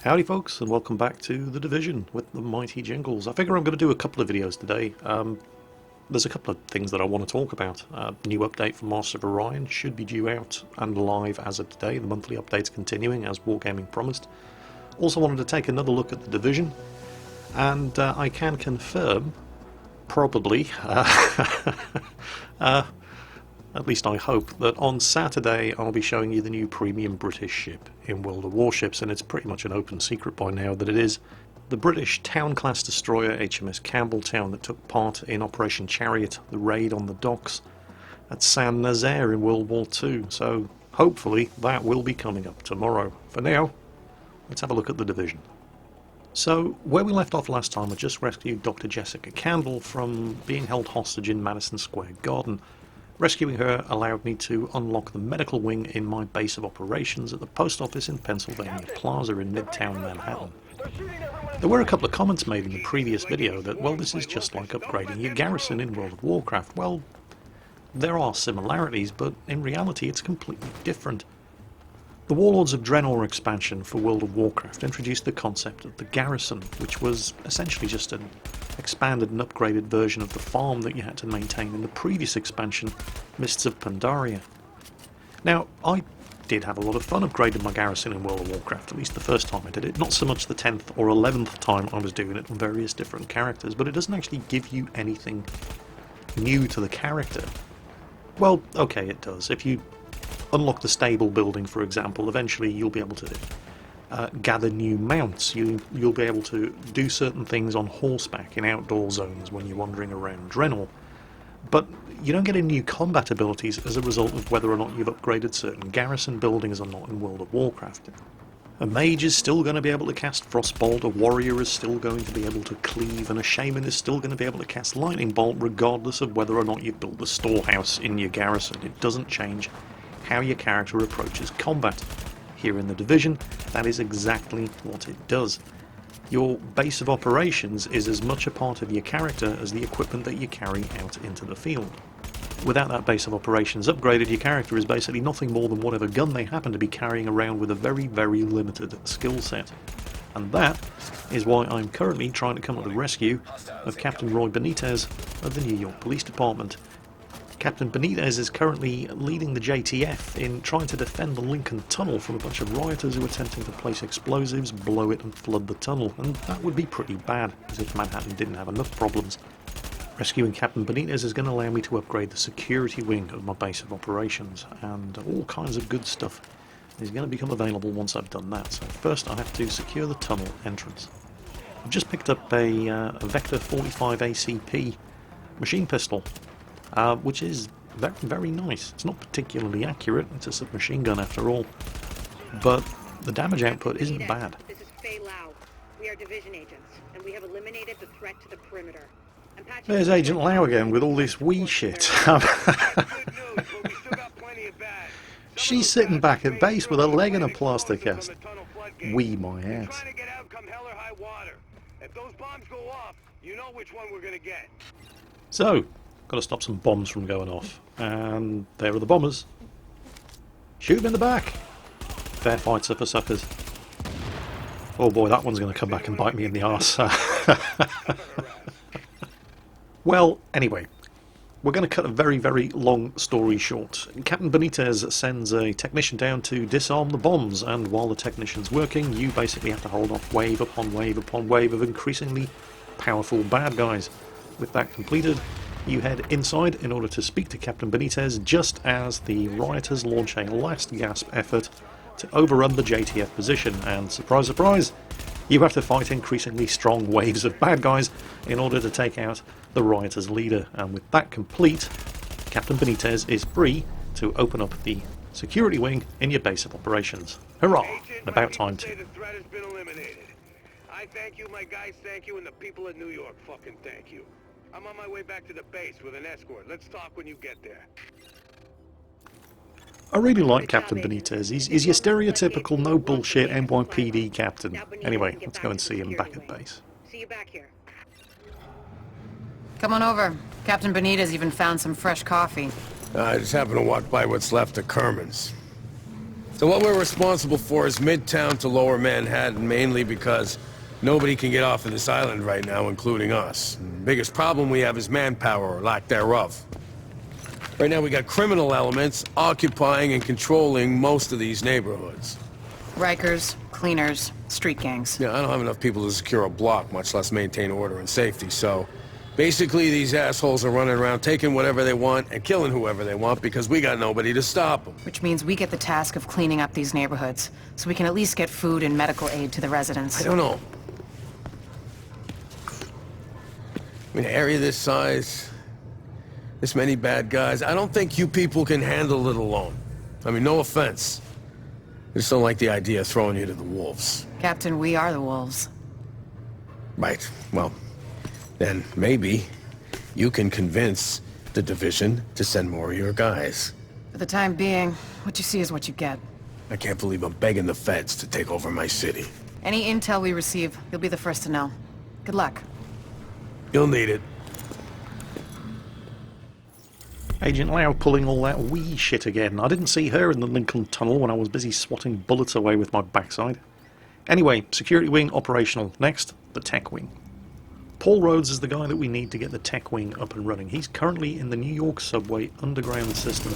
Howdy folks, and welcome back to The Division with the mighty Jingles. I figure I'm going to do a couple of videos today. There's a couple of things that I want to talk about. New update for Master of Orion should be due out and live as of today. The monthly update's continuing as Wargaming promised. Also wanted to take another look at The Division, and I can confirm, probably, at least I hope, that on Saturday I'll be showing you the new premium British ship in World of Warships, and it's pretty much an open secret by now that it is the British Town-class destroyer HMS Campbelltown that took part in Operation Chariot, the raid on the docks at Saint-Nazaire in World War II. So hopefully that will be coming up tomorrow. For now, let's have a look at the Division. So, where we left off last time, I just rescued Dr. Jessica Campbell from being held hostage in Madison Square Garden. Rescuing her allowed me to unlock the medical wing in my base of operations at the post office in Pennsylvania Plaza in Midtown Manhattan. There were a couple of comments made in the previous video that, well, this is just like upgrading your garrison in World of Warcraft. Well, there are similarities, but in reality it's completely different. The Warlords of Draenor expansion for World of Warcraft introduced the concept of the garrison, which was essentially just an expanded and upgraded version of the farm that you had to maintain in the previous expansion, Mists of Pandaria. Now, I did have a lot of fun upgrading my garrison in World of Warcraft, at least the first time I did it. Not so much the 10th or 11th time I was doing it on various different characters, but it doesn't actually give you anything new to the character. Well, okay, it does. If you unlock the stable building, for example, eventually you'll be able to gather new mounts. You'll be able to do certain things on horseback in outdoor zones when you're wandering around Draenor. But you don't get any new combat abilities as a result of whether or not you've upgraded certain garrison buildings or not in World of Warcraft. A mage is still going to be able to cast Frostbolt, a warrior is still going to be able to cleave, and a shaman is still going to be able to cast Lightning Bolt regardless of whether or not you've built the storehouse in your garrison. It doesn't change how your character approaches combat. Here in the Division, that is exactly what it does. Your base of operations is as much a part of your character as the equipment that you carry out into the field. Without that base of operations upgraded, your character is basically nothing more than whatever gun they happen to be carrying around with a very, very limited skill set. And that is why I'm currently trying to come up with the rescue of Captain Roy Benitez of the New York Police Department. Captain Benitez is currently leading the JTF in trying to defend the Lincoln Tunnel from a bunch of rioters who are attempting to place explosives, blow it and flood the tunnel, and that would be pretty bad, as if Manhattan didn't have enough problems. Rescuing Captain Benitez is going to allow me to upgrade the security wing of my base of operations, and all kinds of good stuff is going to become available once I've done that. So first I have to secure the tunnel entrance. I've just picked up a Vector 45 ACP machine pistol, which is very, very nice. It's not particularly accurate, it's a submachine gun after all, but the damage output isn't bad. This is Faye Lau. We are division agents, and we have eliminated the threat to the perimeter. There's Agent Lau again with all this wee shit. She's sitting back at base with a leg in a plaster cast. Wee my ass. So, got to stop some bombs from going off, and there are the bombers. Shoot them in the back. Fair fights are for suckers. Oh boy, that one's going to come back and bite me in the arse. Well, anyway, we're going to cut a very, very long story short. Captain Benitez sends a technician down to disarm the bombs, and while the technician's working, you basically have to hold off wave upon wave upon wave of increasingly powerful bad guys. With that completed, you head inside in order to speak to Captain Benitez just as the rioters launch a last gasp effort to overrun the JTF position, and surprise surprise, you have to fight increasingly strong waves of bad guys in order to take out the rioters' leader. And with that complete, Captain Benitez is free to open up the security wing in your base of operations. Hurrah! And about time too. I thank you, my guys thank you, and the people of New York fucking thank you. I'm on my way back to the base with an escort. Let's talk when you get there. I really like Captain Benitez. He's your stereotypical no bullshit NYPD captain. Anyway, let's go and see him back at base. See you back here. Come on over. Captain Benitez even found some fresh coffee. I just happened to walk by what's left of Kerman's. So what we're responsible for is Midtown to Lower Manhattan, mainly because nobody can get off of this island right now, including us. And the biggest problem we have is manpower, or lack thereof. Right now we got criminal elements occupying and controlling most of these neighborhoods. Rikers, cleaners, street gangs. Yeah, I don't have enough people to secure a block, much less maintain order and safety, so... Basically, these assholes are running around taking whatever they want and killing whoever they want because we got nobody to stop them. Which means we get the task of cleaning up these neighborhoods, so we can at least get food and medical aid to the residents. I don't know. I mean, an area this size, this many bad guys, I don't think you people can handle it alone. I mean, no offense. I just don't like the idea of throwing you to the wolves. Captain, we are the wolves. Right, well... Then maybe you can convince the division to send more of your guys. For the time being, what you see is what you get. I can't believe I'm begging the feds to take over my city. Any intel we receive, you'll be the first to know. Good luck. You'll need it. Agent Lau pulling all that wee shit again. I didn't see her in the Lincoln Tunnel when I was busy swatting bullets away with my backside. Anyway, security wing operational. Next, the tech wing. Paul Rhodes is the guy that we need to get the tech wing up and running. He's currently in the New York subway underground system.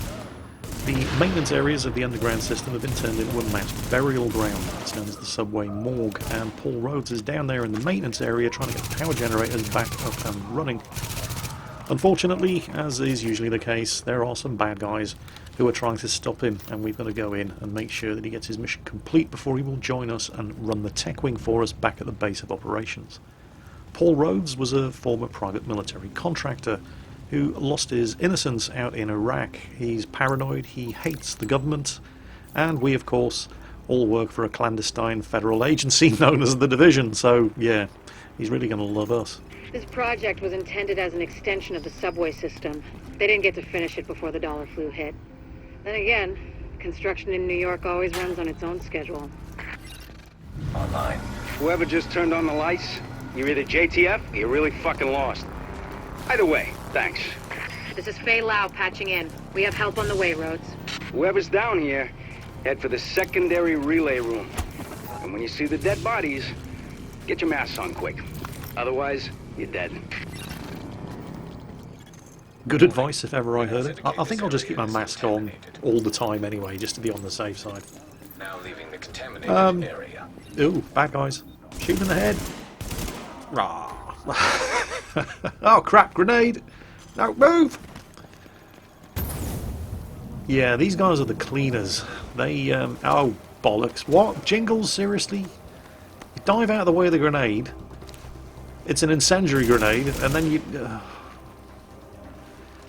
The maintenance areas of the underground system have been turned into a mass burial ground. It's known as the subway morgue, and Paul Rhodes is down there in the maintenance area trying to get the power generators back up and running. Unfortunately, as is usually the case, there are some bad guys who are trying to stop him, and we've got to go in and make sure that he gets his mission complete before he will join us and run the tech wing for us back at the base of operations. Paul Rhodes was a former private military contractor who lost his innocence out in Iraq. He's paranoid, he hates the government, and we, of course, all work for a clandestine federal agency known as the Division, so yeah, he's really going to love us. This project was intended as an extension of the subway system. They didn't get to finish it before the dollar flu hit. Then again, construction in New York always runs on its own schedule. Online. Whoever just turned on the lights, you're either JTF or you're really fucking lost. Either way, thanks. This is Faye Lau patching in. We have help on the way, Rhodes. Whoever's down here, head for the secondary relay room. And when you see the dead bodies, get your masks on quick. Otherwise, you're dead. Good advice if ever I heard it. I think I'll just keep my mask on all the time anyway, just to be on the safe side. Now leaving the contaminated area. Ooh, bad guys. Shoot in the head. Rah. Oh crap, grenade! No, move! Yeah, these guys are the cleaners. They, oh, bollocks. What? Jingles, seriously? You dive out of the way of the grenade. It's an incendiary grenade, and then you...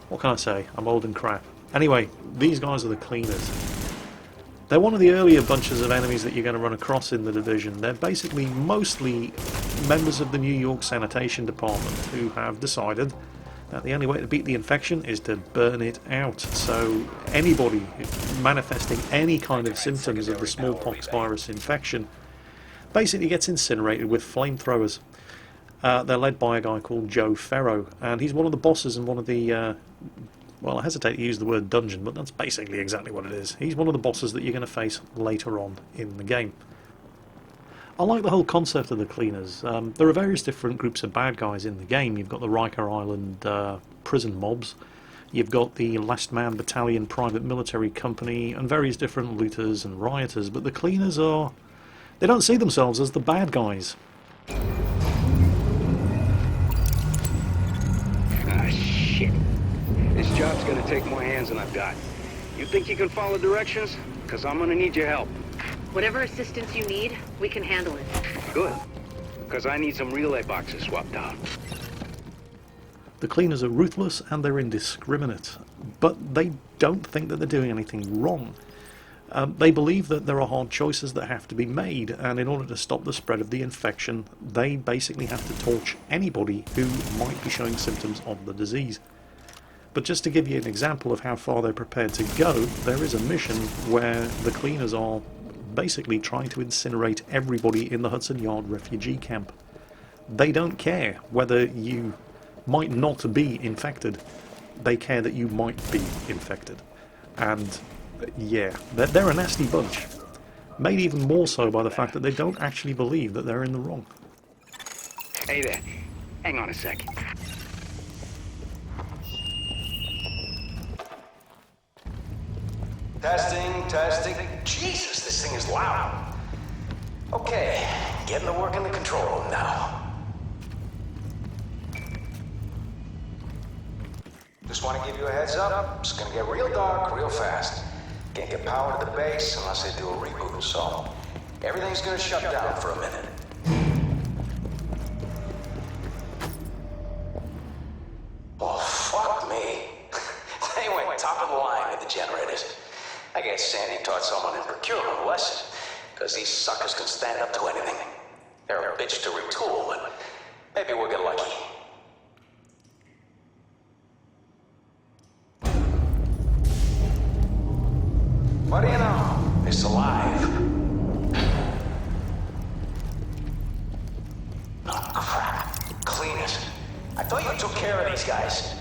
what can I say? I'm old and crap. Anyway, these guys are the cleaners. They're one of the earlier bunches of enemies that you're going to run across in the Division. They're basically mostly members of the New York Sanitation Department who have decided that the only way to beat the infection is to burn it out. So anybody manifesting any kind of symptoms of the smallpox virus infection basically gets incinerated with flamethrowers. They're led by a guy called Joe Ferro, and he's one of the bosses in one of the... well, I hesitate to use the word dungeon, but that's basically exactly what it is. He's one of the bosses that you're going to face later on in the game. I like the whole concept of the cleaners. There are various different groups of bad guys in the game. You've got the Riker Island prison mobs, you've got the Last Man Battalion private military company, and various different looters and rioters, but the cleaners are... they don't see themselves as the bad guys. Ah, shit. This job's gonna take more hands than I've got. You think you can follow directions? Because I'm gonna need your help. Whatever assistance you need, we can handle it. Good. Because I need some relay boxes swapped out. The cleaners are ruthless and they're indiscriminate, but they don't think that they're doing anything wrong. They believe that there are hard choices that have to be made, and in order to stop the spread of the infection, they basically have to torch anybody who might be showing symptoms of the disease. But just to give you an example of how far they're prepared to go, there is a mission where the cleaners are basically trying to incinerate everybody in the Hudson Yard refugee camp. They don't care whether you might not be infected, they care that you might be infected. And Yeah, they're a nasty bunch. Made even more so by the fact that they don't actually believe that they're in the wrong. Hey there. Hang on a sec. Testing. Jesus, this thing is loud. Okay, getting to work in the control room now. Just want to give you a heads up. It's gonna get real dark real fast. Can't get power to the base unless they do a reboot, so everything's gonna shut down for a minute. Oh, fuck me. They went top of the line with the generators. I guess Sandy taught someone in procurement a lesson, because these suckers can stand up to anything. They're a bitch to retool, but maybe we'll get lucky. What do you know? It's alive. Oh, crap. Clean it. I thought you took care of these guys.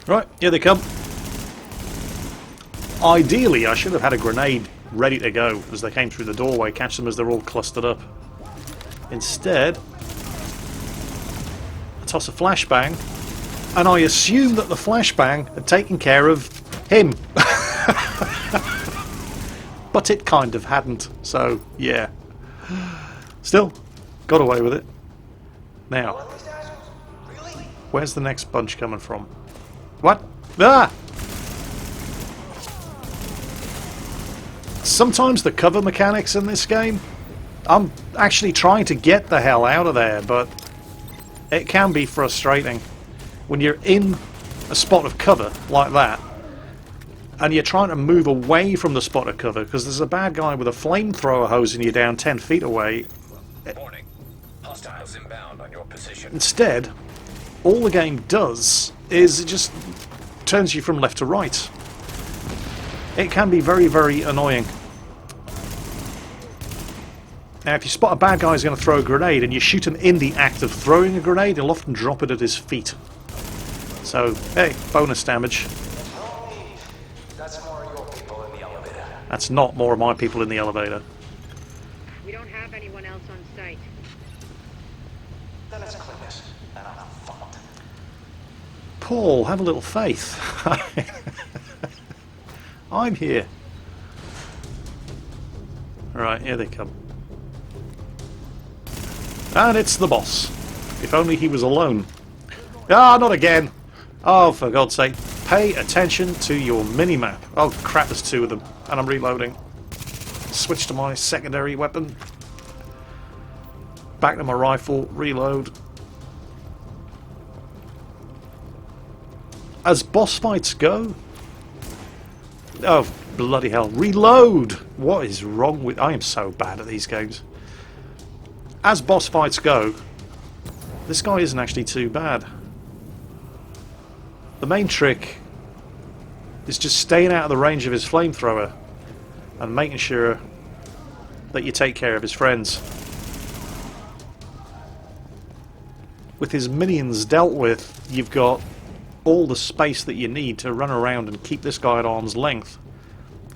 Right, here they come. Ideally, I should have had a grenade ready to go as they came through the doorway, catch them as they're all clustered up. Instead, I toss a flashbang, and I assume that the flashbang had taken care of him. But it kind of hadn't, so yeah. Still, got away with it. Now, where's the next bunch coming from? What? Ah! Sometimes the cover mechanics in this game, I'm actually trying to get the hell out of there, but it can be frustrating when you're in a spot of cover like that and you're trying to move away from the spot of cover because there's a bad guy with a flamethrower hosing you down 10 feet away. Warning. Hostiles inbound on your position. Instead, all the game does is it just turns you from left to right. It can be very, very annoying. Now, if you spot a bad guy who's going to throw a grenade and you shoot him in the act of throwing a grenade, he'll often drop it at his feet. So, hey, bonus damage. That's more of your people in the elevator. That's not more of my people in the elevator. We don't have anyone else on site. Then let's clean this, and I'm fucked. Paul, have a little faith. I'm here. Alright, here they come. And it's the boss. If only he was alone. Ah, not again! Oh, for God's sake. Pay attention to your mini-map. Oh crap, there's two of them. And I'm reloading. Switch to my secondary weapon. Back to my rifle. Reload. As boss fights go... Oh, bloody hell. Reload! What is wrong with... I am so bad at these games. As boss fights go, this guy isn't actually too bad. The main trick is just staying out of the range of his flamethrower and making sure that you take care of his friends. With his minions dealt with, you've got all the space that you need to run around and keep this guy at arm's length,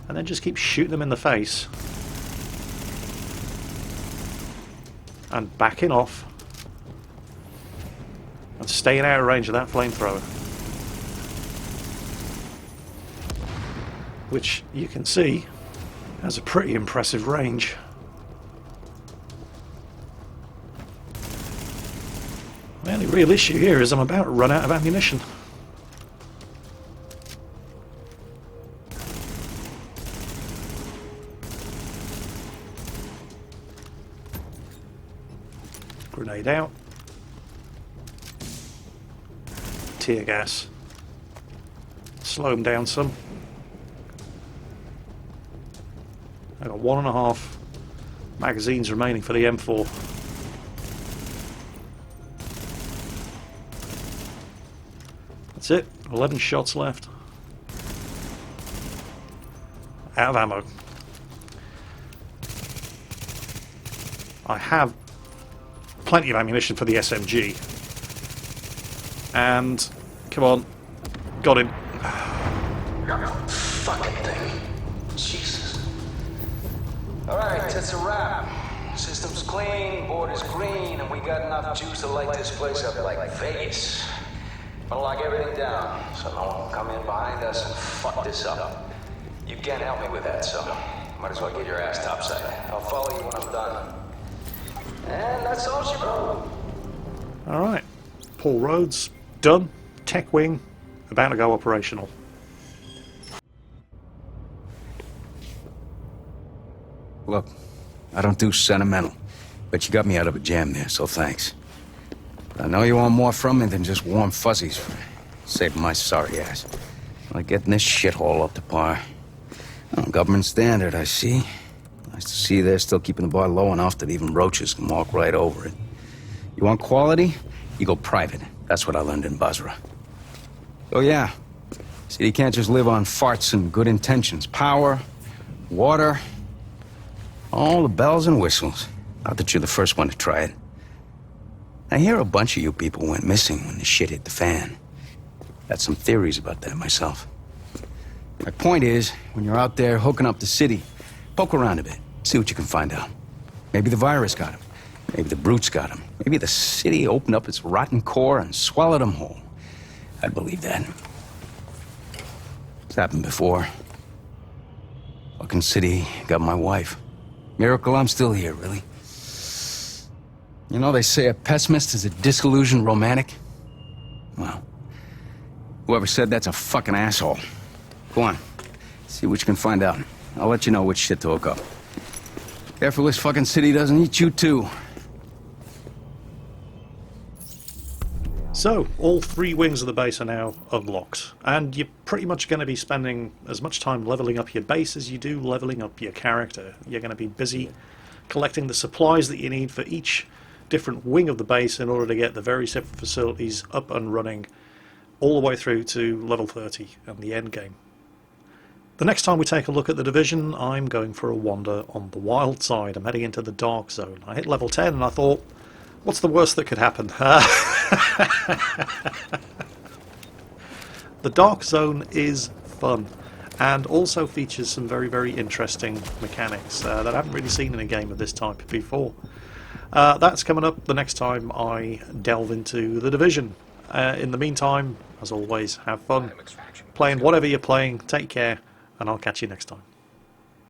and then just keep shooting him in the face and backing off and staying out of range of that flamethrower, which you can see has a pretty impressive range. The only real issue here is I'm about to run out of ammunition. Grenade out. Tear gas. Slow them down some. I've got 1.5 magazines remaining for the M4. That's it. 11 shots left. Out of ammo. I have plenty of ammunition for the SMG. And, come on, Got him. Fucking thing. Jesus. Alright, it's a wrap. System's clean, board is green, and we got enough juice to light this place up like Vegas. Wanna lock everything down, so no one can come in behind us and fuck this up. You can't help me with that, so might as well get your ass topside. I'll follow you when I'm done. And that's all she wrote. Alright. Paul Rhodes, done. Tech wing, about to go operational. Look, I don't do sentimental, but you got me out of a jam there, so thanks. I know you want more from me than just warm fuzzies. Saving my sorry ass. Like getting this shithole up to par. Oh, government standard, I see. Nice to see they're still keeping the bar low enough that even roaches can walk right over it. You want quality? You go private. That's what I learned in Basra. Oh yeah. See, you can't just live on farts and good intentions. Power, water, all the bells and whistles. Not that you're the first one to try it. I hear a bunch of you people went missing when the shit hit the fan. Got some theories about that myself. My point is, when you're out there hooking up the city, poke around a bit, see what you can find out. Maybe the virus got him. Maybe the brutes got him. Maybe the city opened up its rotten core and swallowed them whole. I'd believe that. It's happened before. Fucking city got my wife. Miracle I'm still here, really. You know, they say a pessimist is a disillusioned romantic. Well, whoever said that's a fucking asshole. Go on, see what you can find out. I'll let you know which shit to hook up. Careful this fucking city doesn't eat you too. So, all 3 wings of the base are now unlocked, and you're pretty much going to be spending as much time leveling up your base as you do leveling up your character. You're going to be busy collecting the supplies that you need for each different wing of the base in order to get the various different facilities up and running all the way through to level 30 and the end game. The next time we take a look at the Division, I'm going for a wander on the wild side. I'm heading into the dark zone. I hit level 10 and I thought, what's the worst that could happen? The dark zone is fun and also features some very, very interesting mechanics that I haven't really seen in a game of this type before. That's coming up the next time I delve into the Division. In the meantime, as always, have fun playing whatever you're playing. Take care, and I'll catch you next time.